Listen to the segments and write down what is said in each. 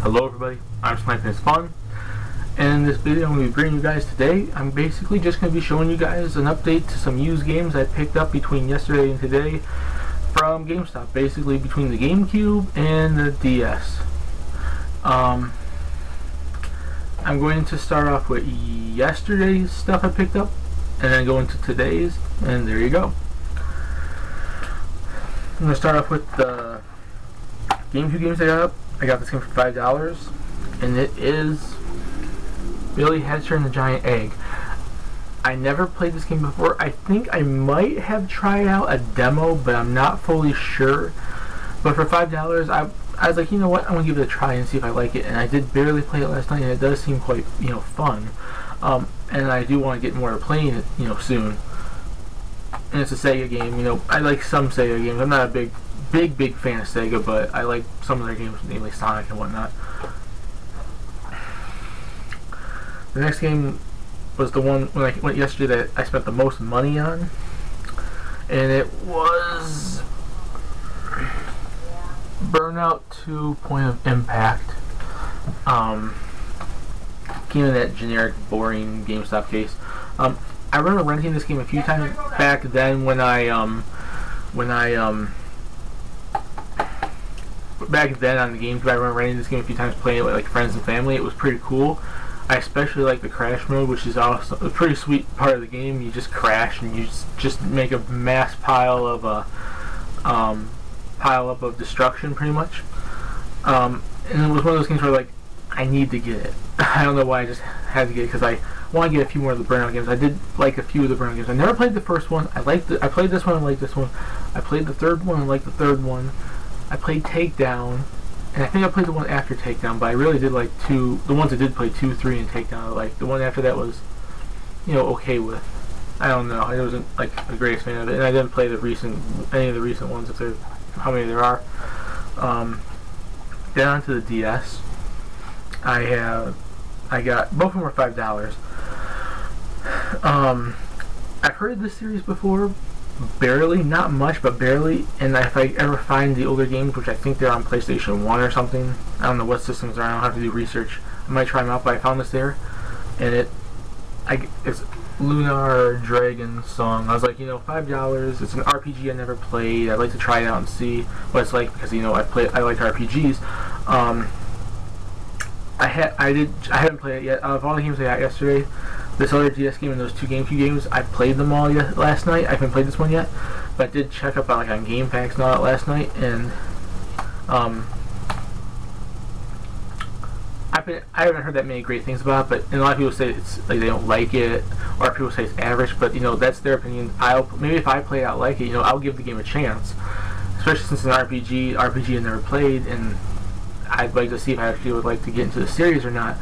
Hello everybody, I'm SnipingIsFun, and in this video I'm going to be bringing you guys today, I'm basically just going to be showing you guys an update to some used games I picked up between yesterday and today from GameStop, basically between the GameCube and the DS. I'm going to start off with yesterday's stuff I picked up, and then go into today's, and there you go. I'm going to start off with the GameCube games I got up. I got this game for $5, and it is Billy Hatcher and the Giant Egg. I never played this game before. I think I might have tried out a demo, but I'm not fully sure. But for $5, I was like, you know what, I'm going to give it a try and see if I like it. And I did barely play it last night, and it does seem quite, fun. And I do want to get more to playing it, soon. And it's a Sega game. I like some Sega games. I'm not a big fan of Sega, but I like some of their games, namely Sonic and whatnot. The next game was the one when I went yesterday that I spent the most money on, and it was Burnout 2 Point of Impact. Came in that generic, boring GameStop case. I remember renting this game a few times back then back then on the GameCube. I remember renting this game a few times, playing it with like friends and family. It was pretty cool. I especially like the crash mode, which is also a pretty sweet part of the game. You just crash and you just make a mass pile up of destruction, pretty much. And it was one of those games where like I need to get it. I don't know why, I just had to get it because I want to get a few more of the Burnout games. I did like a few of the Burnout games. I never played the first one. I played this one. I liked this one. I played the third one. I liked the third one. I played Takedown, and I think I played the one after Takedown, but I really did like the ones I did play 2, 3, and Takedown. Like the one after that was, okay with. I don't know. I wasn't like the greatest fan of it, and I didn't play any of the recent ones, if there's how many there are. Then onto the DS. I got both of them were $5. I've heard of this series before. Barely, not much, but barely. And if I ever find the older games, which I think they're on PlayStation 1 or something, I don't know what systems are. I don't have to do research. I might try them out, but I found this there, and it's Lunar Dragon Song. I was like, $5. It's an RPG I never played. I'd like to try it out and see what it's like because I like RPGs. I haven't played it yet. Out of all the games I got yesterday, this other DS game and those 2 GameCube games, I played them all last night. I haven't played this one yet, but I did check up on Game Facts and all that last night, and I haven't heard that many great things about it. But a lot of people say it's like they don't like it, or people say it's average. But that's their opinion. Maybe if I play it out like it, I'll give the game a chance, especially since it's an RPG I never played, and I'd like to see if I actually would like to get into the series or not.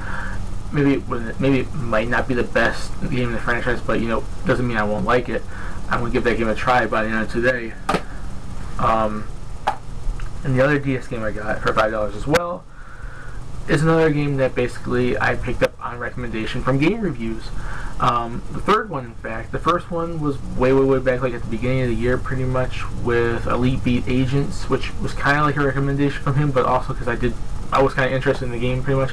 Maybe it might not be the best game in the franchise, but doesn't mean I won't like it. I'm gonna give that game a try by the end of today. And the other DS game I got for $5 as well is another game that basically I picked up on recommendation from game reviews. The third one, in fact. The first one was way back, like at the beginning of the year, pretty much, with Elite Beat Agents, which was kind of like a recommendation from him, but also because I was kind of interested in the game, pretty much.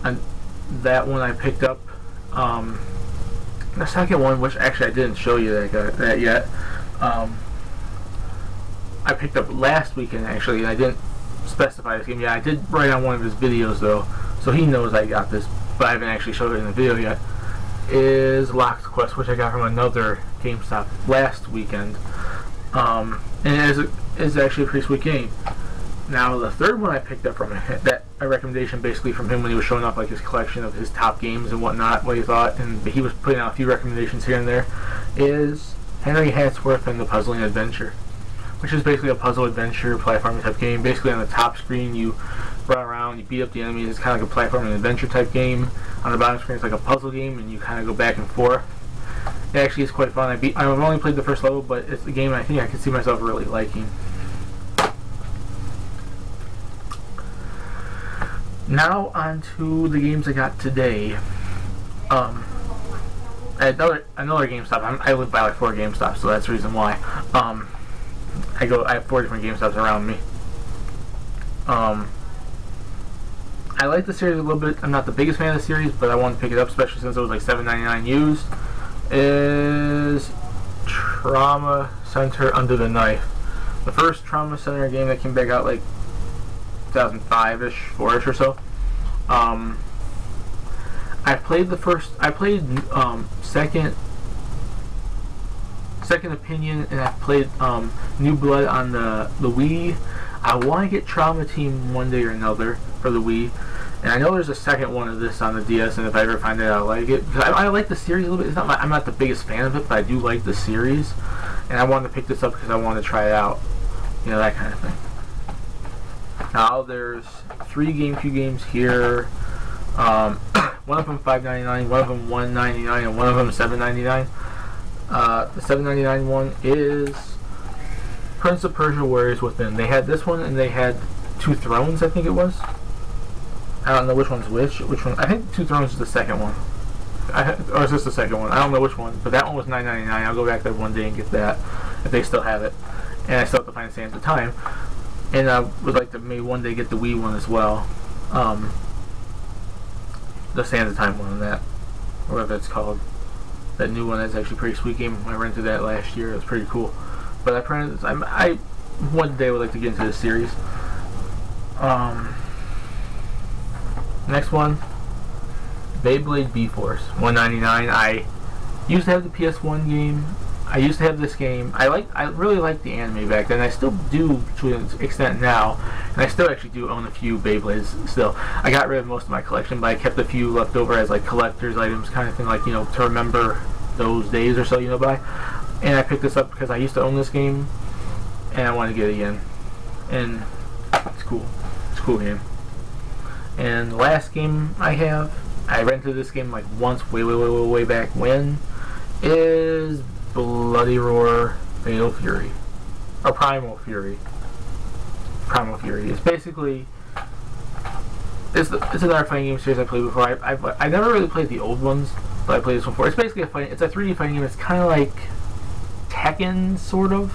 And that one I picked up. The second one, which actually I didn't show you that yet, I picked up last weekend actually, and I didn't specify this game. Yeah, I did write on one of his videos though, so he knows I got this, but I haven't actually showed it in the video yet. Is Locked Quest, which I got from another GameStop last weekend, and it is actually a pretty sweet game. Now the third one I picked up from him, that a recommendation basically from him when he was showing off like his collection of his top games and whatnot, what he thought, and he was putting out a few recommendations here and there, is Henry Hatsworth and the Puzzling Adventure, which is basically a puzzle adventure platforming type game. Basically on the top screen you run around, you beat up the enemies. It's kind of like a platforming adventure type game. On the bottom screen it's like a puzzle game, and you kind of go back and forth. It actually is quite fun. I've only played the first level, but it's a game I think I can see myself really liking. Now on to the games I got today. Another GameStop. I live by like 4 GameStops, so that's the reason why. I have 4 different GameStops around me. I like the series a little bit. I'm not the biggest fan of the series, but I wanted to pick it up, especially since it was like $7.99 used. Is Trauma Center Under the Knife. The first Trauma Center game that came back out like 2005-ish, 4-ish or so. I played the first. I played Second Opinion, and I played New Blood on the Wii. I want to get Trauma Team one day or another for the Wii, and I know there's a second one of this on the DS, and if I ever find it, I'll like it. Because I like the series a little bit. It's not I'm not the biggest fan of it, but I do like the series, and I wanted to pick this up because I wanted to try it out. You know, that kind of thing. Now there's 3 GameCube games here. One of them $5.99, one of them $1.99, and one of them $7.99. The $7.99 one is Prince of Persia: Warriors Within. They had this one, and they had Two Thrones, I think it was. I don't know which one's which. Which one? I think Two Thrones is the second one. Or is this the second one? I don't know which one. But that one was $9.99. I'll go back there one day and get that if they still have it. And I still have to find Sands of Time. And I would like to maybe one day get the Wii one as well. The Sands of Time one, that, or whatever it's called. That new one, that's actually a pretty sweet game. I rented that last year. It was pretty cool. But I one day would like to get into this series. Next one, Beyblade B-Force, $1.99. I used to have the PS1 game. I used to have this game. I really liked the anime back then. I still do to an extent now, and I still actually do own a few Beyblades still. I got rid of most of my collection, but I kept a few left over as like collector's items kind of thing, like, you know, to remember those days or so, you know, by. And I picked this up because I used to own this game, and I wanted to get it again. And it's cool. It's a cool game. And the last game I have, I rented this game like once, way back when, is Bloody Roar Fatal Fury. Or Primal Fury. Primal Fury. It's basically, it's another fighting game series I played before. I never really played the old ones, but I played this one before. It's basically it's a 3D fighting game. It's kind of like Tekken, sort of.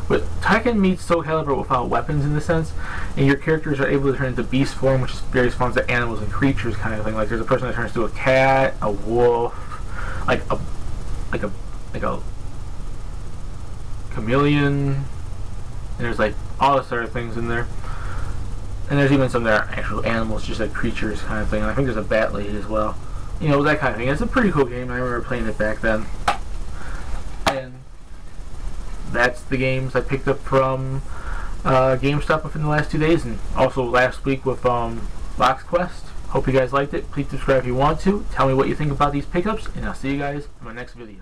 But Tekken meets Soul Calibur without weapons in the sense, and your characters are able to turn into beast form, which is various forms of animals and creatures kind of thing. Like there's a person that turns into a cat, a wolf, like a chameleon, and there's like all this sort of things in there. And there's even some that are actual animals, just like creatures kind of thing. And I think there's a bat lady as well. You know, that kind of thing. It's a pretty cool game. I remember playing it back then. And that's the games I picked up from GameStop within the last 2 days, and also last week with Box Quest. Hope you guys liked it. Please subscribe if you want to. Tell me what you think about these pickups, and I'll see you guys in my next video.